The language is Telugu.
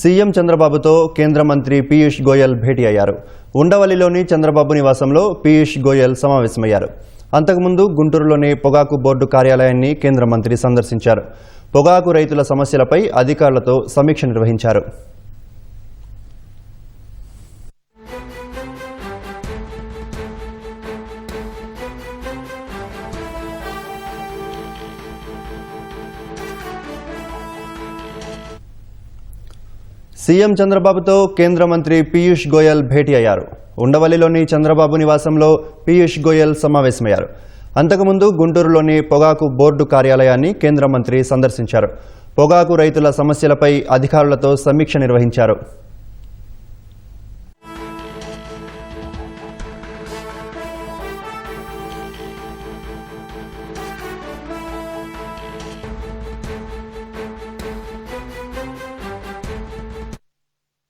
సీఎం చంద్రబాబుతో కేంద్ర మంత్రి పీయూష్ గోయల్ భేటీ అయ్యారు. ఉండవల్లిలోని చంద్రబాబు నివాసంలో పీయూష్ గోయల్ సమావేశమయ్యారు. అంతకుముందు గుంటూరులోని పొగాకు బోర్డు కార్యాలయాన్ని కేంద్ర మంత్రి సందర్శించారు. పొగాకు రైతుల సమస్యలపై అధికారులతో సమీక్ష నిర్వహించారు. సీఎం చంద్రబాబుతో కేంద్ర మంత్రి పీయూష్ గోయల్ భేటీ అయ్యారు. ఉండవల్లిలోని చంద్రబాబు నివాసంలో పీయూష్ గోయల్ సమావేశమయ్యారు. అంతకుముందు గుంటూరులోని పొగాకు బోర్డు కార్యాలయాన్ని కేంద్ర మంత్రి సందర్శించారు. పొగాకు రైతుల సమస్యలపై అధికారులతో సమీక్ష నిర్వహించారు.